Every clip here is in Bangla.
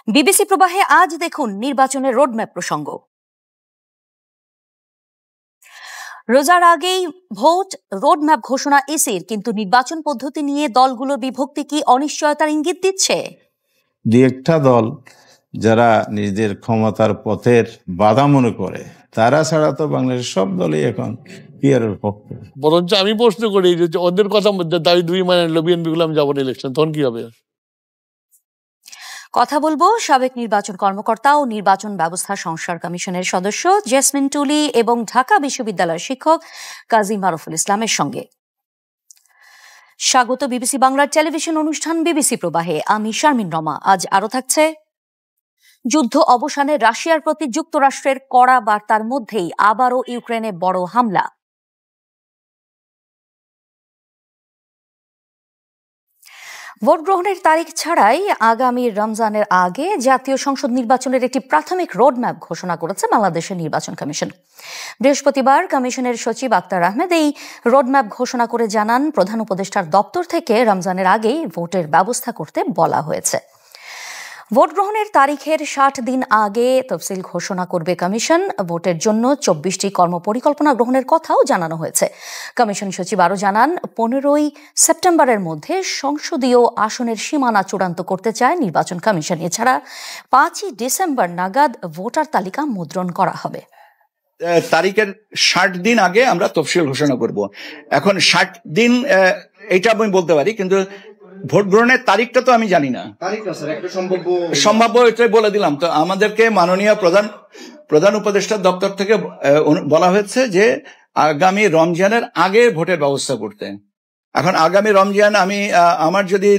বিবিসি প্রবাহে আজ দেখুন নির্বাচনের রোডম্যাপ প্রসঙ্গ। রোজার আগেই ভোট, রোডম্যাপ ঘোষণা ইসির, কিন্তু নির্বাচন পদ্ধতি নিয়ে দলগুলোর বিভক্তি কি অনিশ্চয়তার ইঙ্গিত দিচ্ছে? দুই একটা দল যারা নিজেদের ক্ষমতার পথের বাধা মনে করে, তারা ছাড়া তো বাংলাদেশের সব দলই এখন পিয়ারের পক্ষে। বরঞ্চ আমি প্রশ্ন করি যে ওদের কথা দাবি দুই মানে বিএনপি গুলো যাবো না ইলেকশন, তখন কি হবে? কথা বলবো সাবেক নির্বাচন কর্মকর্তা ও নির্বাচন ব্যবস্থা সংস্কার কমিশনের সদস্য জেসমিন টুলি এবং ঢাকা বিশ্ববিদ্যালয়ের শিক্ষক কাজী মারুফুল ইসলামের সঙ্গে। স্বাগত বিবিসি বাংলার টেলিভিশন অনুষ্ঠান বিবিসি প্রবাহে। আমি শারমিন রমা। আজ আরো থাকছে: যুদ্ধ অবসানে রাশিয়ার প্রতি যুক্তরাষ্ট্রের কড়া বার্তার মধ্যেই আবারও ইউক্রেনে বড় হামলা। ভোট গ্রহণের তারিখ ছাড়াই আগামী রমজানের আগে জাতীয় সংসদ নির্বাচনের একটি প্রাথমিক রোডম্যাপ ঘোষণা করেছে বাংলাদেশের নির্বাচন কমিশন। বৃহস্পতিবার কমিশনের সচিব আক্তার আহমেদ এই রোডম্যাপ ঘোষণা করে জানান, প্রধান উপদেষ্টার দপ্তর থেকে রমজানের আগেই ভোটের ব্যবস্থা করতে বলা হয়েছে। ভোট গ্রহণের তারিখের 60 দিন আগে তফসিল ঘোষণা করবে কমিশন। ভোটের জন্য 24টি কর্মপরিকল্পনা গ্রহণের কথাও জানানো হয়েছে। কমিশন সচিব আরও জানান, 15ই সেপ্টেম্বরের মধ্যে সংসদীয় আসনের সীমানা চূড়ান্ত করতে চায় নির্বাচন কমিশন। এছাড়া 5ই ডিসেম্বর নাগাদ ভোটার তালিকা মুদ্রণ করা হবে। তারিখের 60 দিন আগে আমরা তফসিল ঘোষণা করব। এখন 60 দিন এটা আমি বলতে পারি, কিন্তু ভোট গ্রহণের তারিখটা তো আমি জানি না। সম্ভাব্য এটাই বলে দিলাম। তো আমাদেরকে মাননীয় প্রধান উপদেষ্টার দপ্তর থেকে বলা হয়েছে যে আগামী রমজানের আগে ভোটের ব্যবস্থা করতে। এখন আগামী রমজান আমার যদি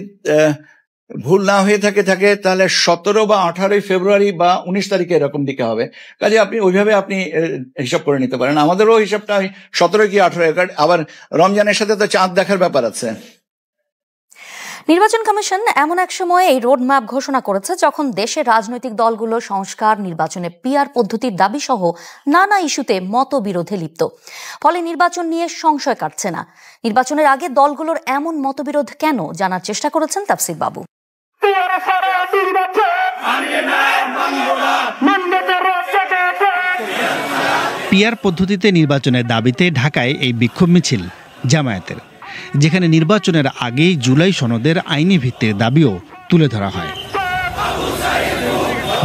ভুল না হয়ে থাকে তাহলে 17 বা 18 ফেব্রুয়ারি বা 19 তারিখে এরকম দিকে হবে। কাজে আপনি ওইভাবে হিসাব করে নিতে পারেন। আমাদেরও হিসাবটা 17 কি 18, আবার রমজানের সাথে তো চাঁদ দেখার ব্যাপার আছে। নির্বাচন কমিশন এমন এক সময় এই রোডম্যাপ ঘোষণা করেছে যখন দেশের রাজনৈতিক দলগুলো সংস্কার, নির্বাচনে পিআর পদ্ধতির দাবি সহ নানা ইস্যুতে মতবিরোধে লিপ্ত। ফলে নির্বাচন নিয়ে সংশয় কাটছে না। নির্বাচনের আগে দলগুলোর এমন মতবিরোধ কেন, জানার চেষ্টা করেছেন তাফসির বাবু। পিআর পদ্ধতিতে নির্বাচনের দাবিতে ঢাকায় এই বিক্ষোভ মিছিল জামায়াতের, যেখানে নির্বাচনের আগেই জুলাই সনদের আইনি ভিত্তির দাবিও তুলে ধরা হয়।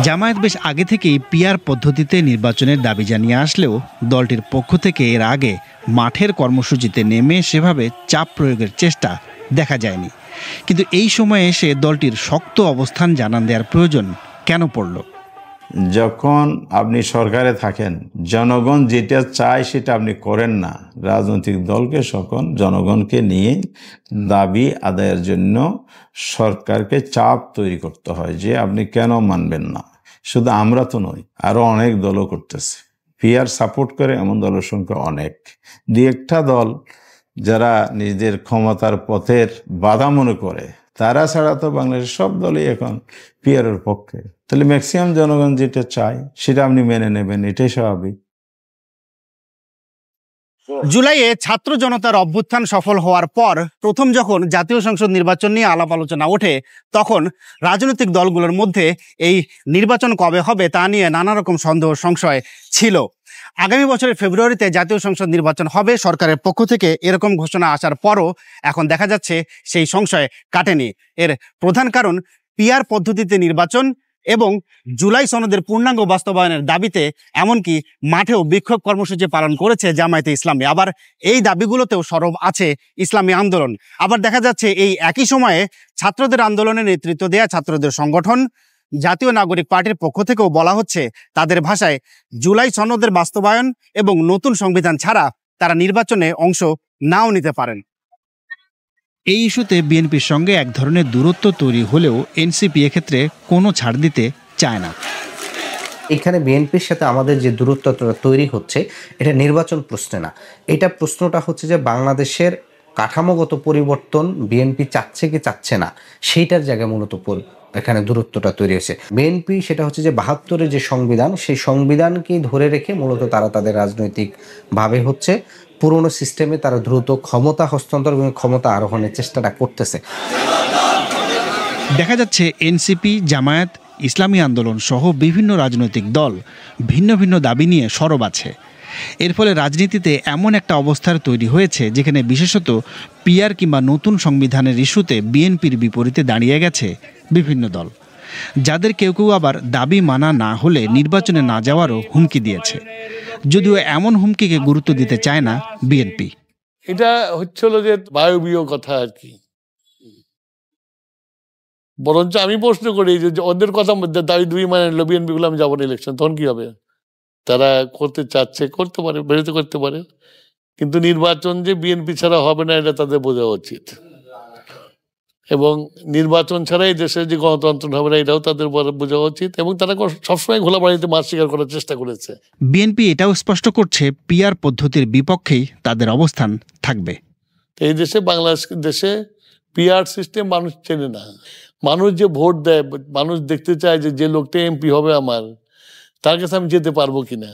জামায়াত বেশ আগে থেকেই পিআর পদ্ধতিতে নির্বাচনের দাবি জানিয়ে আসলেও দলটির পক্ষ থেকে এর আগে মাঠের কর্মসূচিতে নেমে সেভাবে চাপ প্রয়োগের চেষ্টা দেখা যায়নি। কিন্তু এই সময়ে এসে দলটির শক্ত অবস্থান জানান দেওয়ার প্রয়োজন কেন পড়ল? যখন আপনি সরকারে থাকেন, জনগণ যেটা চায় সেটা আপনি করেন না। রাজনৈতিক দলকে সকল জনগণকে নিয়ে দাবি আদায়ের জন্য সরকারকে চাপ তৈরি করতে হয় যে আপনি কেন মানবেন না। শুধু আমরা তো নই, আরো অনেক দলও করতেছে। পিআর সাপোর্ট করে এমন দলের সংখ্যা অনেক। দুই একটা দল যারা নিজেদের ক্ষমতার পথের বাধা মনে করে, তারা ছাড়া তো বাংলাদেশের সব দলই এখন পিআরের পক্ষে। তাহলে ম্যাক্সিমাম জনগণ যেটা চায় সেটা আপনি মেনে নেবেন, এটাই স্বাভাবিক। জুলাইয়ে ছাত্র জনতার অভ্যুত্থান সফল হওয়ার পর প্রথম যখন জাতীয় সংসদ নির্বাচন নিয়ে আলাপ আলোচনা ওঠে, তখন রাজনৈতিক দলগুলোর মধ্যে এই নির্বাচন কবে হবে তা নিয়ে নানা রকম সন্দেহ সংশয় ছিল। আগামী বছরের ফেব্রুয়ারিতে জাতীয় সংসদ নির্বাচন হবে সরকারের পক্ষ থেকে এরকম ঘোষণা আসার পরও এখন দেখা যাচ্ছে সেই সংশয় কাটেনি। এর প্রধান কারণ পিআর পদ্ধতিতে নির্বাচন এবং জুলাই সনদের পূর্ণাঙ্গ বাস্তবায়নের দাবিতে এমনকি মাঠেও বিক্ষোভ কর্মসূচি পালন করেছে জামায়াতে ইসলামী। আবার এই দাবিগুলোতেও সরব আছে ইসলামী আন্দোলন। আবার দেখা যাচ্ছে এই একই সময়ে ছাত্রদের আন্দোলনে নেতৃত্ব দেয়া ছাত্রদের সংগঠন জাতীয় নাগরিক পার্টির পক্ষ থেকেও বলা হচ্ছে তাদের ভাষায় জুলাই সনদের বাস্তবায়ন এবং নতুন সংবিধান ছাড়া তারা নির্বাচনে অংশ নাও নিতে পারেন। এই ইস্যুতে বিএনপির সঙ্গে এক ধরনের দূরত্ব তৈরি হলেও এনসিপি এক্ষেত্রে কোনো ছাড় দিতে চায় না। এখানে বিএনপির সাথে আমাদের যে দূরত্বটা তৈরি হচ্ছে, এটা নির্বাচন প্রশ্নে না। এটা প্রশ্নটা হচ্ছে যে বাংলাদেশের কাঠামোগত পরিবর্তন বিএনপি চাচ্ছে কি চাচ্ছে না, সেইটার জায়গায় মূলত এখানে দূরত্বটা তৈরি হয়েছে। বিএনপি সেটা হচ্ছে যে 72-এর যে সংবিধান, সেই সংবিধানকেই ধরে রেখে মূলত তারা তাদের রাজনৈতিকভাবে হচ্ছে পুরনো সিস্টেমে তারা দ্রুত ক্ষমতা হস্তান্তর এবং ক্ষমতা আরোহণের চেষ্টাটা করতেছে। দেখা যাচ্ছে এনসিপি, জামায়াত, ইসলামী আন্দোলন সহ বিভিন্ন রাজনৈতিক দল ভিন্ন ভিন্ন দাবি নিয়ে সরব আছে। এর ফলে রাজনীতিতে এমন একটা অবস্থার তৈরি হয়েছে যেখানে বিশেষত পিআর কিংবা নতুন সংবিধানের ইস্যুতে বিএনপির বিপরীতে দাঁড়িয়ে গেছে বিভিন্ন দল, যাদের কেউ কেউ আবার দাবি মানা না হলে নির্বাচনে না যাওয়ারও হুমকি দিয়েছে, যদিও এমন হুমকিকে গুরুত্ব দিতে চায় না বিএনপি। এটা হচ্ছিল যে বায়বীয় কথা আর কি। বরঞ্চ আমি প্রশ্ন করি যে ওদের কথা মধ্যে দাবি দুই মানে নিল, বিএনপি গুলো আমি যাবো না ইলেকশন, তখন কি হবে? তারা করতে চাচ্ছে করতে পারে, বেরোতে করতে পারে, কিন্তু নির্বাচন যে বিএনপি ছাড়া হবে না এটা তাদের বোঝা উচিত। এবং নির্বাচন ছাড়াই দেশের যে গণতন্ত্র হবে না এটাও তাদের বোঝা উচিত। এবং তারা সবসময় ঘোলা বাড়িতে মাছ শিকার করার চেষ্টা করেছে। বিএনপি এটাও স্পষ্ট করছে পিআর পদ্ধতির বিপক্ষেই তাদের অবস্থান থাকবে। এই দেশে, বাংলাদেশ দেশে পিআর সিস্টেম মানুষ চেনে না। মানুষ যে ভোট দেয়, মানুষ দেখতে চায় যে যে লোকটা এমপি হবে আমার, তার কাছে আমি যেতে পারবো কিনা,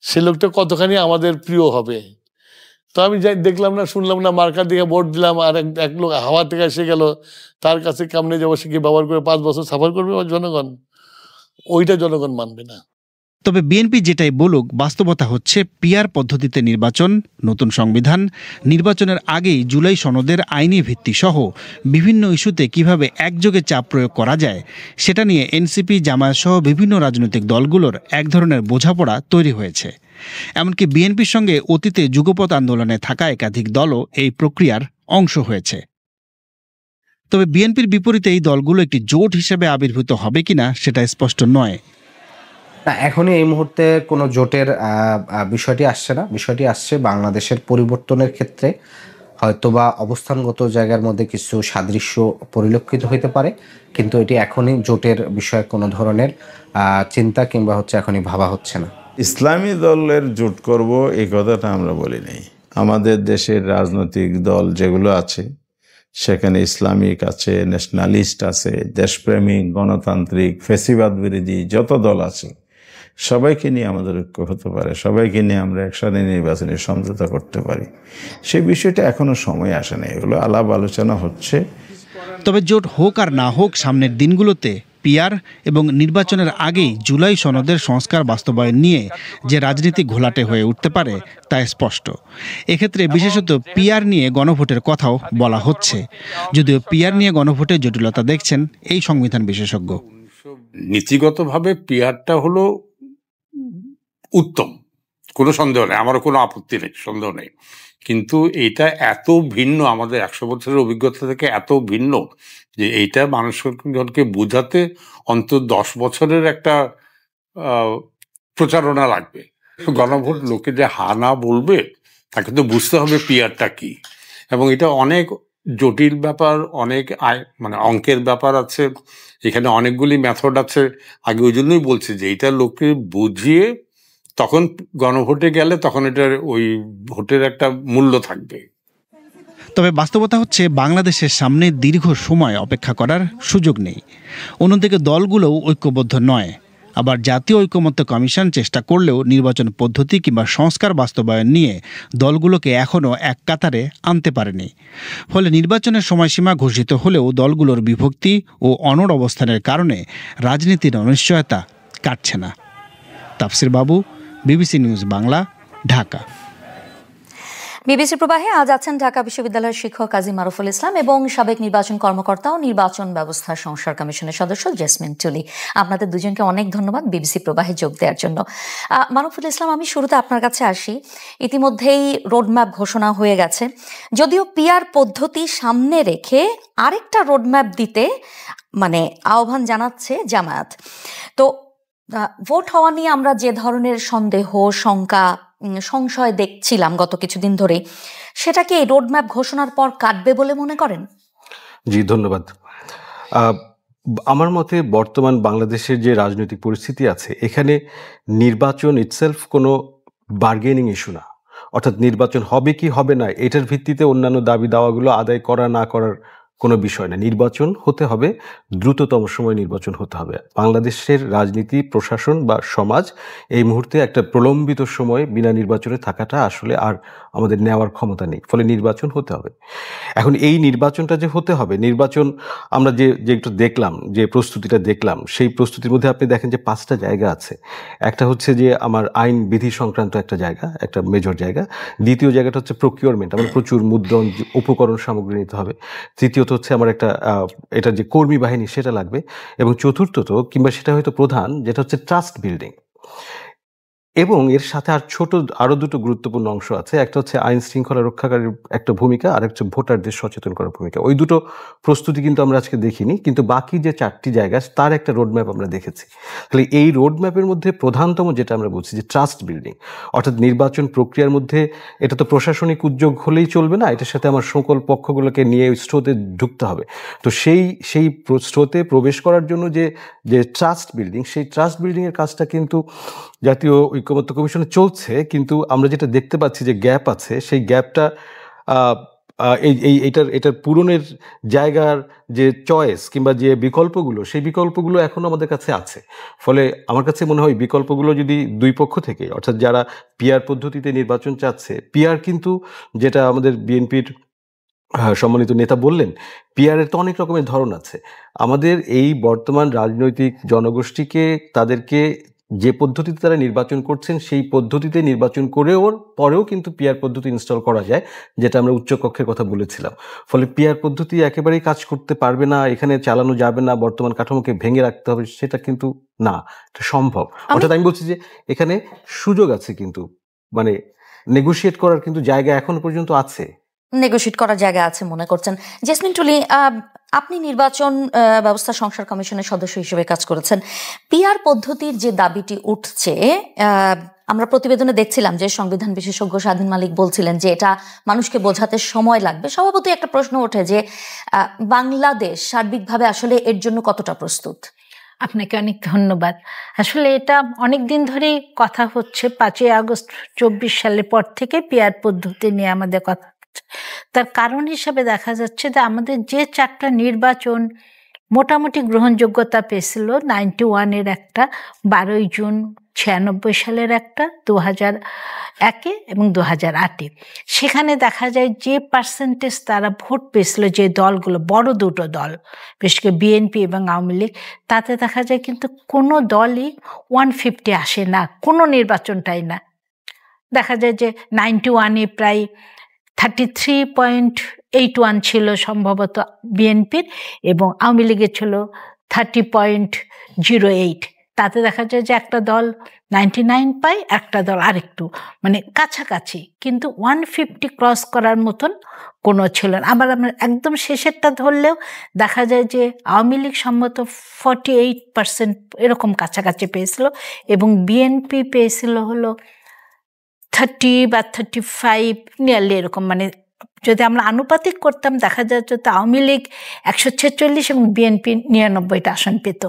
সে লোকটা কতখানি আমাদের প্রিয় হবে। তো আমি দেখলাম না, শুনলাম না, মার্কার দিকে ভোট দিলাম, আর এক লোক হাওয়া থেকে এসে গেল, তার কাছে কেমনে যাবো, সে কি ব্যবহার করে 5 বছর সাফার করবে জনগণ? ওইটা জনগণ মানবে না। তবে বিএনপি যেটাই বলুক, বাস্তবতা হচ্ছে পিআর পদ্ধতিতে নির্বাচন, নতুন সংবিধান, নির্বাচনের আগেই জুলাই সনদের আইনি ভিত্তি সহ বিভিন্ন ইস্যুতে কিভাবে একযোগে চাপ প্রয়োগ করা যায় সেটা নিয়ে এনসিপি, জামায়াত সহ বিভিন্ন রাজনৈতিক দলগুলোর এক ধরনের বোঝাপড়া তৈরি হয়েছে। এমনকি বিএনপির সঙ্গে অতীতে যুগপৎ আন্দোলনে থাকা একাধিক দলও এই প্রক্রিয়ার অংশ হয়েছে। তবে বিএনপির বিপরীতে এই দলগুলো একটি জোট হিসেবে আবির্ভূত হবে কিনা সেটা স্পষ্ট নয়। না, এখনই এই মুহূর্তে কোনো জোটের বিষয়টি আসছে না। বিষয়টি আসছে বাংলাদেশের পরিবর্তনের ক্ষেত্রে হয়তোবা অবস্থানগত জায়গার মধ্যে কিছু সাদৃশ্য পরিলক্ষিত হতে পারে, কিন্তু এটি এখনই জোটের বিষয়ে কোনো ধরনের চিন্তা কিংবা এখনই ভাবা হচ্ছে না। ইসলামী দলের জোট করব এই কথাটা আমরা বলি নাই। আমাদের দেশের রাজনৈতিক দল যেগুলো আছে সেখানে ইসলামিক আছে, ন্যাশনালিস্ট আছে, দেশপ্রেমিক, গণতান্ত্রিক, ফ্যাসিবাদ বিরোধী যত দল আছে সবাইকে নিয়ে আমাদের ঐক্য হতে পারে, সবাইকে নিয়ে আমরা একসাথে নির্বাচনের সমঝোতা করতে পারি। সেই বিষয়টা এখনো সময় আসে না, এগুলো আলাপ আলোচনা হচ্ছে। তবে জোট হোক আর না হোক, সামনের দিনগুলোতে পিআর এবং নির্বাচনের আগেই জুলাই সনদের সংস্কার বাস্তবায়ন নিয়ে যে রাজনীতি ঘোলাটে হয়ে উঠতে পারে তা স্পষ্ট। এক্ষেত্রে বিশেষত পিআর নিয়ে গণভোটের কথাও বলা হচ্ছে, যদিও পিআর নিয়ে গণভোটের জটিলতা দেখছেন এই সংবিধান বিশেষজ্ঞ। নীতিগতভাবে পিআরটা হলো উত্তম, কোনো সন্দেহ নেই, আমারও কোনো আপত্তি নেই, সন্দেহ নেই। কিন্তু এইটা এত ভিন্ন, আমাদের 100 বছরের অভিজ্ঞতা থেকে এত ভিন্ন যে এইটা মানুষজনকে বোঝাতে অন্তত 10 বছরের একটা প্রচারণা লাগবে। গণভোট লোকে যে হানা বলবে তাকে তো বুঝতে হবে পিআরটা কি, এবং এটা অনেক জটিল ব্যাপার, অনেক মানে অঙ্কের ব্যাপার আছে, এখানে অনেকগুলি মেথড আছে। আগে ওই জন্যই বলছি যে এইটা লোককে বুঝিয়ে তখন গণভোটে গেলে তখন এটার ওই ভোটের একটা মূল্য থাকবে। তবে বাস্তবতা হচ্ছে বাংলাদেশের সামনে দীর্ঘ সময় অপেক্ষা করার সুযোগ নেই। অন্যদিকে দলগুলোও ঐক্যবদ্ধ নয়। আবার জাতীয় ঐকমত্য কমিশন চেষ্টা করলেও নির্বাচন পদ্ধতি কিংবা সংস্কার বাস্তবায়ন নিয়ে দলগুলোকে এখনও এক কাতারে আনতে পারেনি। ফলে নির্বাচনের সময়সীমা ঘোষিত হলেও দলগুলোর বিভক্তি ও অনড় অবস্থানের কারণে রাজনীতির অনিশ্চয়তা কাটছে না। তাফসির বাবু, BBC news Bangla, Dhaka. BBC প্রবাহে আজ আছেন ঢাকা বিশ্ববিদ্যালয়ের শিক্ষক কাজী মারুফুল ইসলাম এবং সাবেক নির্বাচন কর্মকর্তা ও নির্বাচন ব্যবস্থা সংস্কার কমিশনের সদস্য জেসমিন টুলি। আপনাদের দুজনকে অনেক ধন্যবাদ বিবিসি প্রবাহে যোগ দেওয়ার জন্য। মারুফুল ইসলাম, আমি শুরুতে আপনার কাছে আসি। ইতিমধ্যেই রোডম্যাপ ঘোষণা হয়ে গেছে, যদিও পিআর পদ্ধতি সামনে রেখে আরেকটা রোডম্যাপ দিতে আহ্বান জানাচ্ছে জামায়াত। তো ভোট হওয়া নিয়ে আমরা যে ধরনের সন্দেহ, শঙ্কা, সংশয় দেখছিলাম গত কিছুদিন ধরে, সেটা কি এই রোডম্যাপ ঘোষণার পর কাটবে বলে মনে করেন? জি, ধন্যবাদ। আমার মতে বর্তমান বাংলাদেশের যে রাজনৈতিক পরিস্থিতি আছে, এখানে নির্বাচন ইটসেলফ কোনো বার্গেনিং ইস্যু না। অর্থাৎ নির্বাচন হবে কি হবে না এটার ভিত্তিতে অন্যান্য দাবি দাওয়াগুলো আদায় করা না করার কোনো বিষয় না। নির্বাচন হতে হবে, দ্রুততম সময়ে নির্বাচন হতে হবে। বাংলাদেশের রাজনীতি, প্রশাসন বা সমাজ এই মুহূর্তে একটা প্রলম্বিত সময় বিনা নির্বাচনে থাকাটা আসলে আর আমাদের নেওয়ার ক্ষমতা নেই, ফলে নির্বাচন হতে হবে। এখন এই নির্বাচনটা যে হতে হবে, নির্বাচন আমরা যে একটু দেখলাম, যে প্রস্তুতিটা দেখলাম, সেই প্রস্তুতির মধ্যে আপনি দেখেন যে 5টা জায়গা আছে। একটা হচ্ছে যে আমার আইন বিধি সংক্রান্ত একটা জায়গা, একটা মেজর জায়গা। দ্বিতীয় জায়গাটা হচ্ছে প্রকিউরমেন্ট, আমার প্রচুর মুদ্রণ উপকরণ সামগ্রী নিতে হবে। তৃতীয়ত হচ্ছে আমার এটা যে কর্মী বাহিনী সেটা লাগবে। এবং চতুর্থত, কিংবা সেটা হয়তো প্রধান, যেটা হচ্ছে ট্রাস্ট বিল্ডিং। এবং এর সাথে আরো দুটো গুরুত্বপূর্ণ অংশ আছে। একটা হচ্ছে আইন শৃঙ্খলা রক্ষাকারীর একটা ভূমিকা, আর একটা ভোটারদের সচেতন করার ভূমিকা। ওই দুটো প্রস্তুতি কিন্তু আমরা আজকে দেখিনি, কিন্তু বাকি যে 4টি জায়গা তার একটা রোডম্যাপ আমরা দেখেছি। তাহলে এই রোডম্যাপের মধ্যে প্রধানতম যেটা আমরা বলছি যে ট্রাস্ট বিল্ডিং, অর্থাৎ নির্বাচন প্রক্রিয়ার মধ্যে এটা তো প্রশাসনিক উদ্যোগ হলেই চলবে না, এটার সাথে আমার সকল পক্ষগুলোকে নিয়ে স্রোতে ঢুকতে হবে। তো সেই স্রোতে প্রবেশ করার জন্য যে ট্রাস্ট বিল্ডিং, সেই ট্রাস্ট বিল্ডিংয়ের কাজটা কিন্তু জাতীয় ঐক্যমত্য কমিশনে চলছে। কিন্তু আমরা যেটা দেখতে পাচ্ছি যে গ্যাপ আছে, সেই গ্যাপটা এটার পূরণের জায়গার যে চয়েস কিংবা যে বিকল্পগুলো, সেই বিকল্পগুলো এখনো আমাদের কাছে আছে। ফলে আমার কাছে মনে হয় বিকল্পগুলো যদি দুই পক্ষ থেকে, অর্থাৎ যারা পিআর পদ্ধতিতে নির্বাচন চাচ্ছে, পিআর কিন্তু যেটা আমাদের বিএনপির সম্মানিত নেতা বললেন, পিআরের তো অনেক রকমের ধরন আছে। আমাদের এই বর্তমান রাজনৈতিক জনগোষ্ঠীকে, তাদেরকে যে পদ্ধতিতে তারা নির্বাচন করছেন সেই পদ্ধতিতে নির্বাচন পরেও কিন্তু পিআর পদ্ধতি ইনস্টল করা যায়, যেটা আমরা উচ্চকক্ষের কথা বলেছিলাম। ফলে পিআর পদ্ধতি একেবারেই কাজ করতে পারবে না, এখানে চালানো যাবে না, বর্তমান কাঠামোকে ভেঙে রাখতে হবে, সেটা কিন্তু না, এটা সম্ভব। অর্থাৎ আমি বলছি যে এখানে সুযোগ আছে, কিন্তু মানে নেগোশিয়েট করার কিন্তু জায়গা এখনো পর্যন্ত আছে। নেগোশিয়েট করার জায়গা আছে মনে করছেন। জেসমিন টুলি, আপনি নির্বাচন ব্যবস্থা সংস্কার কমিশনের সদস্য হিসেবে কাজ করেছেন। পিআর পদ্ধতির যে দাবিটি উঠছে, আমরা প্রতিবেদনে দেখছিলাম যে সংবিধান বিশেষজ্ঞ স্বাধীন মালিক বলছিলেন যে এটা মানুষকে বোঝাতে সময় লাগবে। স্বভাবতই একটা প্রশ্ন ওঠে যে বাংলাদেশ সার্বিকভাবে আসলে এর জন্য কতটা প্রস্তুত? আপনাকে অনেক ধন্যবাদ। আসলে এটা অনেক দিন ধরেই কথা হচ্ছে। 5ই আগস্ট 24 সালের পর থেকে পিআর পদ্ধতি নিয়ে আমাদের কথা। তার কারণ হিসাবে দেখা যাচ্ছে যে আমাদের যে 4টা নির্বাচন মোটামুটি গ্রহণযোগ্যতা পেয়েছিল, 91-এর একটা, 12ই জুন 96 সালের একটা, 2001 এবং 2008, সেখানে দেখা যায় যে পার্সেন্টেজ তারা ভোট পেয়েছিল, যে দলগুলো, বড় দুটো দল, বিশেষ করে বিএনপি এবং আওয়ামী লীগ, তাতে দেখা যায় কিন্তু কোনো দলই 150 আসে না, কোনো নির্বাচনটাই না। দেখা যায় যে 91-এ প্রায় 33.81 ছিল সম্ভবত বিএনপির, এবং আওয়ামী লীগের ছিল 30.08। তাতে দেখা যায় যে একটা দল 99 পায়, একটা দল আরেকটু মানে কাছাকাছি, কিন্তু 150 ক্রস করার মতন কোনো ছিল না। আবার আমরা একদম শেষেরটা ধরলেও দেখা যায় যে আওয়ামী লীগ সম্ভবত 48% এরকম কাছাকাছি পেয়েছিল, এবং বিএনপি পেয়েছিল হলো 30 বা 35 নিয়ারলি এরকম। মানে যদি আমরা আনুপাতিক করতাম দেখা যাচ্ছে তো আওয়ামী লীগ 146 এবং বিএনপি 99টা আসন পেত।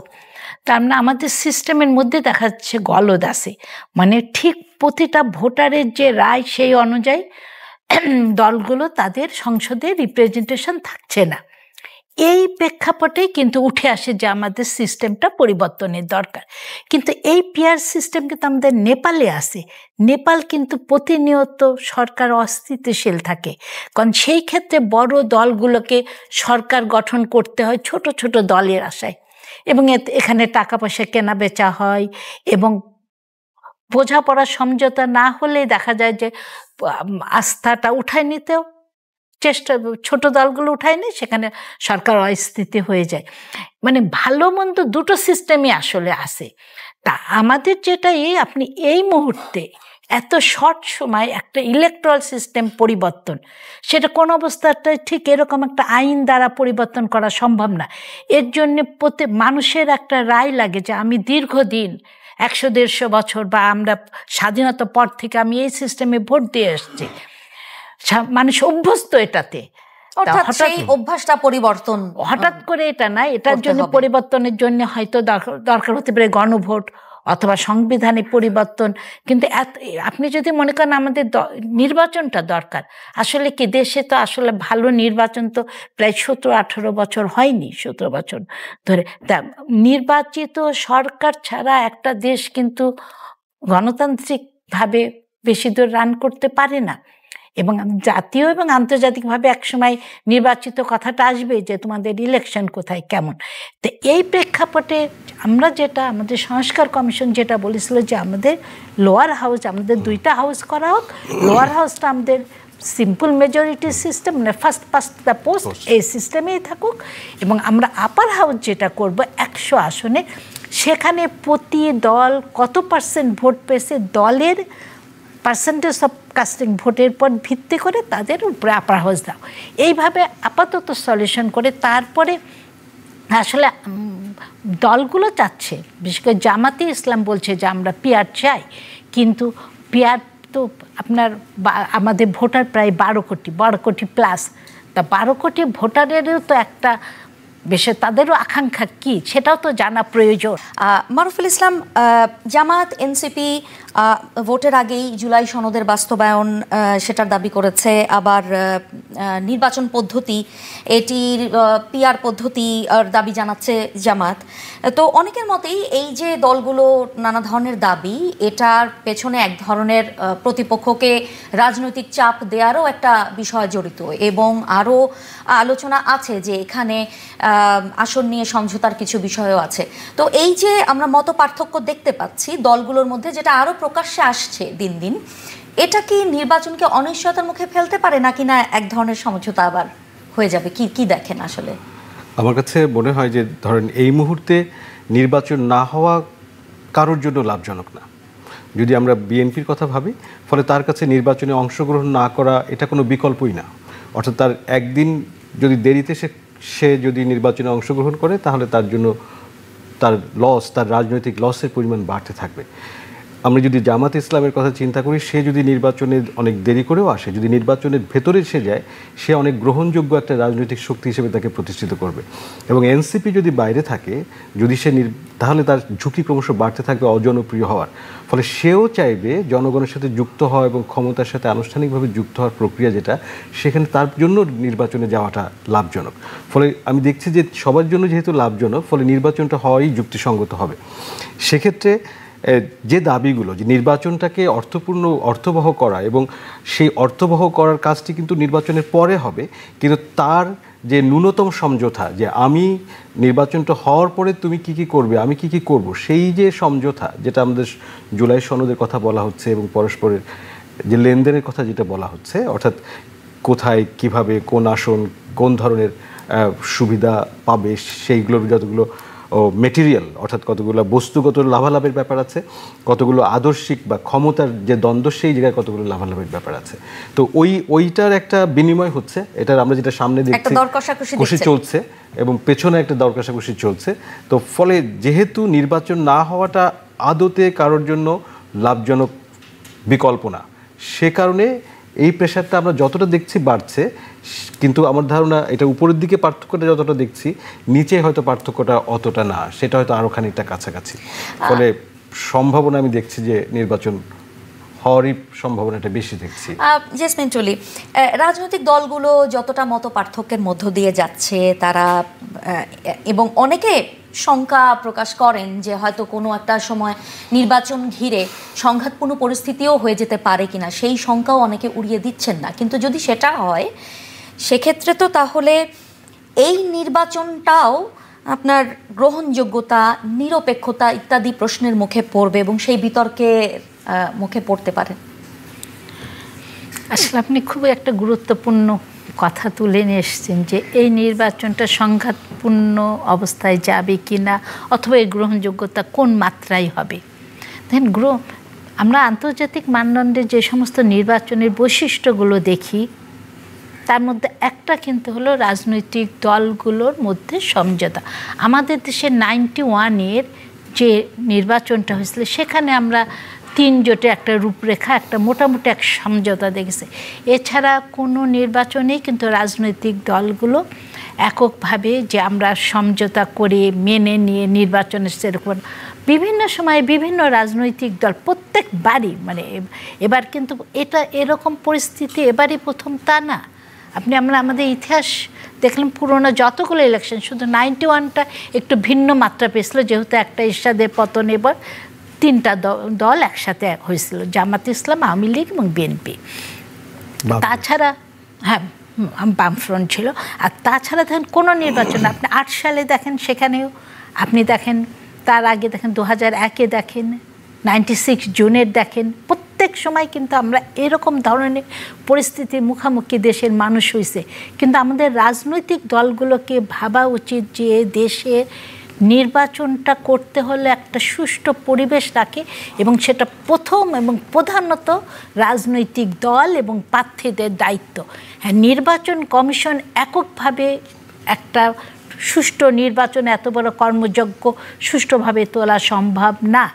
তার মানে আমাদের সিস্টেমের মধ্যে দেখা যাচ্ছে গলদ আছে, মানে ঠিক প্রতিটা ভোটারের যে রায় সেই অনুযায়ী দলগুলো তাদের সংসদে রিপ্রেজেন্টেশন থাকছে না। এই প্রেক্ষাপটেই কিন্তু উঠে আসে যে আমাদের সিস্টেমটা পরিবর্তনের দরকার। কিন্তু এই পিআর সিস্টেম কিন্তু আমাদের নেপালে আছে। নেপাল কিন্তু প্রতিনিয়ত সরকার অস্থিতিশীল থাকে, কারণ সেই ক্ষেত্রে বড় দলগুলোকে সরকার গঠন করতে হয় ছোট ছোট দলের আশায়, এবং এখানে টাকা পয়সা কেনা বেচা হয়, এবং বোঝাপড়া সমঝোতা না হলে দেখা যায় যে আস্থাটা উঠায় নিতেও চেষ্টা, ছোট দলগুলো উঠায় নেই, সেখানে সরকার অস্থিতি হয়ে যায়। মানে ভালো মন্দ দুটো সিস্টেমই আসলে আছে। তা আমাদের যেটা আপনি এই মুহূর্তে এত শর্ট সময় একটা ইলেকট্রাল সিস্টেম পরিবর্তন, সেটা কোন অবস্থাটাই ঠিক এরকম একটা আইন দ্বারা পরিবর্তন করা সম্ভব না। এর জন্য প্রতি মানুষের একটা রায় লাগে যে আমি দীর্ঘদিন 100-150 বছর বা আমরা স্বাধীনতার পর থেকে আমি এই সিস্টেমে ভোট দিয়ে এসেছি, মানুষ অভ্যস্ত এটাতে। সেই অভ্যাসটা পরিবর্তন হঠাৎ করে এটা না, এটার জন্য পরিবর্তনের জন্য হয়তো দরকার হতে পারে গণভোট, অথবা সংবিধানে পরিবর্তন, কিন্তু আপনি যদি মনে করেন আমাদের নির্বাচনটা দরকার, আসলে কি দেশে তো আসলে ভালো নির্বাচন তো প্রায় 17-18 বছর হয়নি, 17 বছর ধরে। তা নির্বাচিত সরকার ছাড়া একটা দেশ কিন্তু গণতান্ত্রিকভাবে বেশি দূর রান করতে পারে না। এবং জাতীয় এবং আন্তর্জাতিকভাবে একসময় নির্বাচিত কথাটা আসবে যে তোমাদের ইলেকশন কোথায় কেমন। তো এই প্রেক্ষাপটে আমরা যেটা, আমাদের সংস্কার কমিশন যেটা বলেছিল যে আমাদের লোয়ার হাউস, আমাদের 2টা হাউস করা হোক, লোয়ার হাউসটা আমাদের সিম্পল মেজরিটি সিস্টেম, মানে ফার্স্ট পাস্ট দ্য পোস্ট, এই সিস্টেমেই থাকুক, এবং আমরা আপার হাউস যেটা করব 100 আসনে, সেখানে প্রতি দল কত % ভোট পেয়েছে, দলের পার্সেন্টেজ অফ কাস্টিং ভোটের পর ভিত্তি করে তাদের উপরে আপার হাউস দাও। এইভাবে আপাতত সলিউশন করে তারপরে আসলে দলগুলো চাচ্ছে, বিশেষ করে জামাতে ইসলাম বলছে যে আমরা পিআর চাই, কিন্তু পিআর তো আপনার আমাদের ভোটার প্রায় 12 কোটি প্লাস। তা 12 কোটি ভোটারেরও তো একটা বেশি, তাদেরও আকাঙ্ক্ষা কি সেটাও তো জানা প্রয়োজন। মারুফুল ইসলাম, জামাত এনসিপি ভোটের আগেই জুলাই সনদের বাস্তবায়ন সেটার দাবি করেছে, আবার নির্বাচন পদ্ধতি এটির পিআর পদ্ধতি দাবি জানাচ্ছে জামাত। তো অনেকের মতেই এই যে দলগুলো নানা ধরনের দাবি, এটার পেছনে এক ধরনের প্রতিপক্ষকে রাজনৈতিক চাপ দেওয়ারও একটা বিষয় জড়িত, এবং আরও আলোচনা আছে যে এখানে আসন নিয়ে সমঝোতার কিছু বিষয়ও আছে। তো এই যে আমরা মত পার্থক্য দেখতে পাচ্ছি দলগুলোর মধ্যে, যেটা আরও প্রকাশ্যে আসছে দিন দিন, এটা কি নির্বাচনকে অনিশ্চয়তার মুখে ফেলতে পারে, নাকি না এক ধরনের সমঝোতা আবার হয়ে যাবে? কি দেখেন আসলে? আমার কাছে মনে হয় যে ধরেন এই মুহূর্তে নির্বাচন না হওয়া কারোর জন্য লাভজনক না। যদি আমরা বিএনপির কথা ভাবি, ফলে তার কাছে নির্বাচনে অংশগ্রহণ না করা এটা কোনো বিকল্পই না। অর্থাৎ তার একদিন যদি দেরিতে সে যদি নির্বাচনে অংশগ্রহণ করে, তাহলে তার জন্য তার লস, তার রাজনৈতিক লসের পরিমাণ বাড়তে থাকবে। আমরা যদি জামাত ইসলামের কথা চিন্তা করি, সে যদি নির্বাচনে অনেক দেরি করেও আসে, যদি নির্বাচনের ভেতরে সে যায়, সে অনেক গ্রহণযোগ্য একটা রাজনৈতিক শক্তি হিসেবে তাকে প্রতিষ্ঠিত করবে। এবং এনসিপি যদি বাইরে থাকে, যদি সে তাহলে তার ঝুঁকি ক্রমশ বাড়তে থাকবে অজনপ্রিয় হওয়ার। ফলে সেও চাইবে জনগণের সাথে যুক্ত হওয়া এবং ক্ষমতার সাথে আনুষ্ঠানিকভাবে যুক্ত হওয়ার প্রক্রিয়া যেটা, সেখানে তার জন্য নির্বাচনে যাওয়াটা লাভজনক। ফলে আমি দেখছি যে সবার জন্য যেহেতু লাভজনক, ফলে নির্বাচনটা হওয়াই যুক্তিসঙ্গত হবে। সেক্ষেত্রে যে দাবিগুলো, যে নির্বাচনটাকে অর্থবহ করা, এবং সেই অর্থবহ করার কাজটি কিন্তু নির্বাচনের পরে হবে, কিন্তু তার যে ন্যূনতম সমঝোতা, যে আমি নির্বাচনটা হওয়ার পরে তুমি কি করবে, আমি কি করব, সেই যে সমঝোতা, যেটা আমাদের জুলাই সনদের কথা বলা হচ্ছে, এবং পরস্পরের যে লেনদেনের কথা যেটা বলা হচ্ছে, অর্থাৎ কোথায় কিভাবে কোন আসন কোন ধরনের সুবিধা পাবে, সেইগুলোর যতগুলো মেটেরিয়াল, অর্থাৎ কতগুলো বস্তুগত লাভালাভের ব্যাপার আছে, কতগুলো আদর্শিক বা ক্ষমতার যে দ্বন্দ্ব, সেই জায়গায় কতগুলো লাভালাভের ব্যাপার আছে। তো ওইটার একটা বিনিময় হচ্ছে, এটার আমরা যেটা সামনে দেখছি কষি চলছে, এবং পেছনে একটা দর কষাকষি চলছে। তো ফলে যেহেতু নির্বাচন না হওয়াটা আদতে কারোর জন্য লাভজনক বিকল্প না, সে কারণে এই প্রেশারটা আমরা যতটা দেখছি বাড়ছে, কিন্তু আমার ধারণা এটা উপরের দিকে পার্থক্যটা যতটা দেখছি, নিচে হয়তো পার্থক্যটা অতটা না, সেটা হয়তো আরও খানিকটা কাছাকাছি। ফলে সম্ভাবনা আমি দেখছি যে নির্বাচন হওয়ারই সম্ভাবনাটা বেশি দেখছি। জেসমিন টুলি, রাজনৈতিক দলগুলো যতটা মত পার্থক্যের মধ্য দিয়ে যাচ্ছে, তারা এবং অনেকে শঙ্কা প্রকাশ করেন যে হয়তো কোনো একটা সময় নির্বাচন ঘিরে সংঘাতপূর্ণ পরিস্থিতিও হয়ে যেতে পারে কিনা, সেই শঙ্কাও অনেকে উড়িয়ে দিচ্ছেন না। কিন্তু যদি সেটা হয়, সেক্ষেত্রে তো তাহলে এই নির্বাচনটাও আপনার গ্রহণযোগ্যতা, নিরপেক্ষতা ইত্যাদি প্রশ্নের মুখে পড়বে, এবং সেই বিতর্কে মুখে পড়তে পারে। আসলে আপনি খুবই একটা গুরুত্বপূর্ণ কথা তুলে নিয়ে এসেছেন যে এই নির্বাচনটা সংঘাতপূর্ণ অবস্থায় যাবে কি না, অথবা এই গ্রহণযোগ্যতা কোন মাত্রায় হবে। দেখেন, আমরা আন্তর্জাতিক মানদণ্ডে যে সমস্ত নির্বাচনের বৈশিষ্ট্যগুলো দেখি, তার মধ্যে একটা কিন্তু হলো রাজনৈতিক দলগুলোর মধ্যে সমঝোতা। আমাদের দেশে 91-এর যে নির্বাচনটা হয়েছিল, সেখানে আমরা 3 জোটে একটা রূপরেখা, একটা মোটামুটি এক সমঝোতা দেখেছি। এছাড়া কোনো নির্বাচনেই কিন্তু রাজনৈতিক দলগুলো এককভাবে যে আমরা সমঝোতা করে মেনে নিয়ে নির্বাচনের সেরকম বিভিন্ন সময়ে বিভিন্ন রাজনৈতিক দল প্রত্যেকবারই মানে এবার কিন্তু এটা এরকম পরিস্থিতি এবারই প্রথম তা না। আমরা আমাদের ইতিহাস দেখলাম পুরোনো যতগুলো ইলেকশন, শুধু 91টা একটু ভিন্ন মাত্রা পেয়েছিল, যেহেতু একটা এরশাদের পতন, এবার 3টা দল একসাথে হয়েছিল, জামাত ইসলাম, আওয়ামী লীগ এবং বিএনপি। তাছাড়া হ্যাঁ বামফ্রন্ট ছিল। আর তাছাড়া দেখেন কোনো নির্বাচন আপনি 8 সালে দেখেন, সেখানেও আপনি দেখেন, তার আগে দেখেন 2001-এ দেখেন, 96 জুনের দেখেন, প্রত্যেক সময় কিন্তু আমরা এরকম ধরনের পরিস্থিতির মুখোমুখি দেশের মানুষ হয়েছে। কিন্তু আমাদের রাজনৈতিক দলগুলোকে ভাবা উচিত যে দেশে নির্বাচনটা করতে হলে একটা সুষ্ঠু পরিবেশ রাখে, এবং সেটা প্রথম এবং প্রধানত রাজনৈতিক দল এবং প্রার্থীদের দায়িত্ব। হ্যাঁ, নির্বাচন কমিশন এককভাবে একটা সুষ্ঠু নির্বাচন, এত বড় কর্মযজ্ঞ সুষ্ঠুভাবে তোলা সম্ভব না।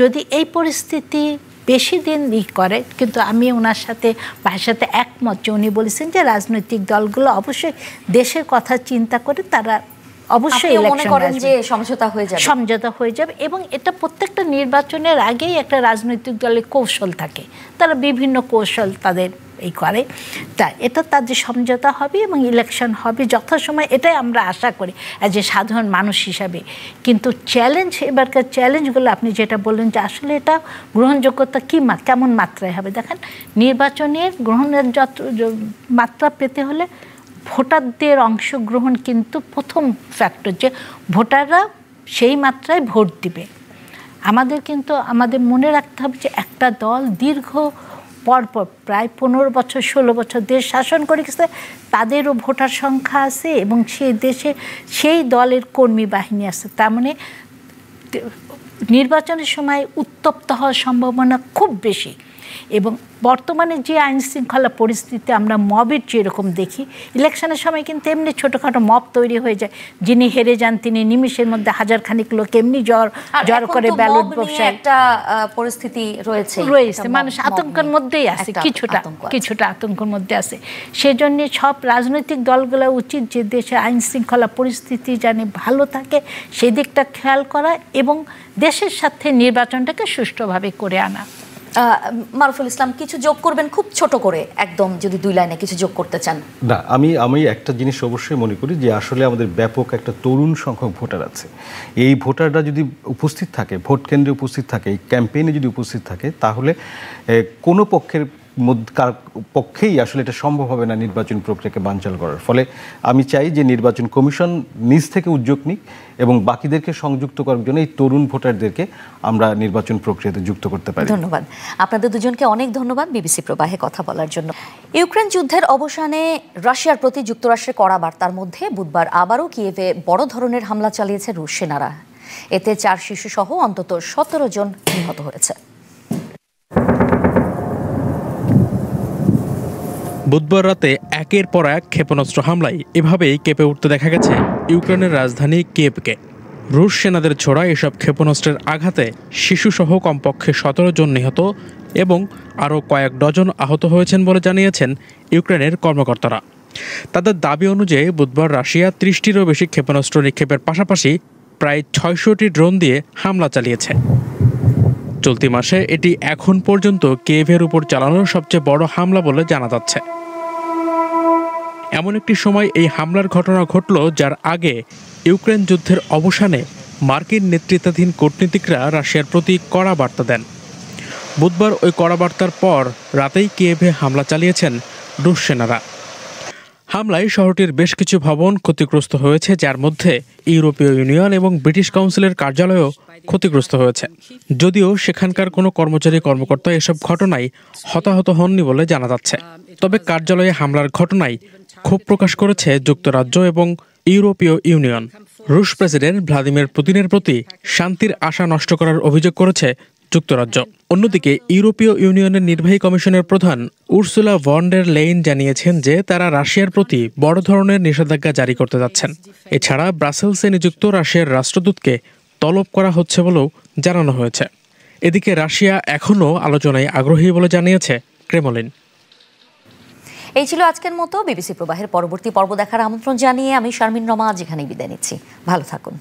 যদি এই পরিস্থিতি বেশি দিন করে, কিন্তু আমি ওনার সাথে ভাইয়ের সাথে একমত যে উনি বলেছেন যে রাজনৈতিক দলগুলো অবশ্যই দেশের কথা চিন্তা করে তারা অবশ্যই সমঝোতা হয়ে যাবে, এবং এটা প্রত্যেকটা নির্বাচনের আগেই একটা রাজনৈতিক দলের কৌশল থাকে, তারা বিভিন্ন কৌশল তাদের এই করে, তা এটা তাদের সমঝোতা হবে এবং ইলেকশন হবে যথাসময়, এটাই আমরা আশা করি অ্যাজ এ সাধারণ মানুষ হিসাবে। কিন্তু চ্যালেঞ্জ, এবারকার চ্যালেঞ্জগুলো আপনি যেটা বললেন যে আসলে এটা গ্রহণযোগ্যতা কেমন মাত্রায় হবে, দেখেন নির্বাচনের গ্রহণের মাত্রা পেতে হলে ভোটারদের অংশগ্রহণ কিন্তু প্রথম ফ্যাক্টর, যে ভোটাররা সেই মাত্রায় ভোট দিবে। আমাদের মনে রাখতে হবে যে একটা দল দীর্ঘ পরপর প্রায় 15 বছর 16 বছর দেশ শাসন করে গেছে, তাদেরও ভোটার সংখ্যা আছে এবং সেই দেশে সেই দলের কর্মী বাহিনী আছে। তার মানে নির্বাচনের সময় উত্তপ্ত হওয়ার সম্ভাবনা খুব বেশি। এবং বর্তমানে যে আইন শৃঙ্খলা পরিস্থিতি আমরা মবের যেরকম দেখি, ইলেকশনের সময় কিন্তু এমনি ছোটোখাটো মব তৈরি হয়ে যায়, যিনি হেরে যান তিনি নিমিষের মধ্যে 1000 লোক এমনি জ্বর করে ব্যালট বক্সে একটা পরিস্থিতি রয়েছে, মানুষ আতঙ্কের মধ্যেই আছে, কিছুটা আতঙ্কের মধ্যে আছে। সেজন্য সব রাজনৈতিক দলগুলো উচিত যে দেশের আইন শৃঙ্খলা পরিস্থিতি যেন ভালো থাকে সেই দিকটা খেয়াল করা এবং দেশের সাথে নির্বাচনটাকে সুষ্ঠুভাবে করে আনা। মারুফুল ইসলাম কিছু যোগ করবেন খুব ছোট করে, একদম যদি 2 লাইনে কিছু যোগ করতে চান। না, আমি একটা জিনিস অবশ্যই মনে করি যে আসলে আমাদের ব্যাপক একটা তরুণ সংখ্যক ভোটার আছে। এই ভোটাররা যদি উপস্থিত থাকে, ভোট কেন্দ্রে উপস্থিত থাকে, এই ক্যাম্পেইনে যদি উপস্থিত থাকে, তাহলে কোনো পক্ষেই আসলে এটা সম্ভব হবে না নির্বাচন প্রক্রিয়াকে বানচাল করার। ফলে আমি চাই যে নির্বাচন কমিশন নিজ থেকে উদ্যোগ নিক এবং বাকিদেরকে সংযুক্ত করার জন্য এই তরুণ ভোটারদেরকে আমরা নির্বাচন প্রক্রিয়াতে যুক্ত করতে পারি। ধন্যবাদ আপনাদের দুজনকে, অনেক ধন্যবাদ বিবিসি প্রবাহে কথা বলার জন্য। ইউক্রেন যুদ্ধের অবসানে রাশিয়ার প্রতি যুক্তরাষ্ট্রের কড়া বার্তার মধ্যে বুধবার আবারও কিয়েভে বড় ধরনের হামলা চালিয়েছে রুশ সেনারা। এতে 4 শিশু সহ অন্তত 17 জন নিহত হয়েছে। বুধবার রাতে একের পর এক ক্ষেপণাস্ত্র হামলায় এভাবেই কেঁপে উঠতে দেখা গেছে ইউক্রেনের রাজধানী কিয়েভকে। রুশ সেনাদের ছোড়া এসব ক্ষেপণাস্ত্রের আঘাতে শিশুসহ কমপক্ষে 17 জন নিহত এবং আরও কয়েক ডজন আহত হয়েছেন বলে জানিয়েছেন ইউক্রেনের কর্মকর্তারা। তাদের দাবি অনুযায়ী বুধবার রাশিয়া 30টিরও বেশি ক্ষেপণাস্ত্র নিক্ষেপের পাশাপাশি প্রায় 600টি ড্রোন দিয়ে হামলা চালিয়েছে। চলতি মাসে এটি এখন পর্যন্ত কিয়েভের উপর চালানো সবচেয়ে বড় হামলা বলে জানা যাচ্ছে। এমন একটি সময় এই হামলার ঘটনা ঘটল যার আগে ইউক্রেন যুদ্ধের অবসানে মার্কিন নেতৃত্বাধীন কূটনীতিকরা রাশিয়ার প্রতি কড়া বার্তা দেন। বুধবার ওই কড়া বার্তার পর রাতেই কিয়েভে হামলা চালিয়েছেন রুশ সেনারা। হামলায় শহরটির বেশ কিছু ভবন ক্ষতিগ্রস্ত হয়েছে, যার মধ্যে ইউরোপীয় ইউনিয়ন এবং ব্রিটিশ কাউন্সিলের কার্যালয়ও ক্ষতিগ্রস্ত হয়েছে। যদিও সেখানকার কোনো কর্মকর্তা এসব ঘটনায় হতাহত হননি বলে জানা যাচ্ছে। তবে কার্যালয়ে হামলার ঘটনায় ক্ষোভ প্রকাশ করেছে যুক্তরাজ্য এবং ইউরোপীয় ইউনিয়ন। রুশ প্রেসিডেন্ট ভ্লাদিমির পুতিনের প্রতি শান্তির আশা নষ্ট করার অভিযোগ করেছে যুক্তরাজ্য। অন্যদিকে ইউরোপীয় ইউনিয়নের নির্বাহী কমিশনের প্রধান উর্সুলা ভন ডের লেইন জানিয়েছেন যে তারা রাশিয়ার প্রতি বড় ধরনের নিষেধাজ্ঞা জারি করতে যাচ্ছেন। এছাড়া ব্রাসেলসে নিযুক্ত রাশিয়ার রাষ্ট্রদূতকে তলব করা হচ্ছে বলেও জানানো হয়েছে। এদিকে রাশিয়া এখনও আলোচনায় আগ্রহী বলে জানিয়েছে ক্রেমলিন। এই ছিল আজকের মতো বিবিসি প্রবাহের পরবর্তী পর্ব দেখার আমন্ত্রণ জানিয়ে আমি শারমিন রমা আজ এখানেই বিদায় নিচ্ছি। ভালো থাকুন।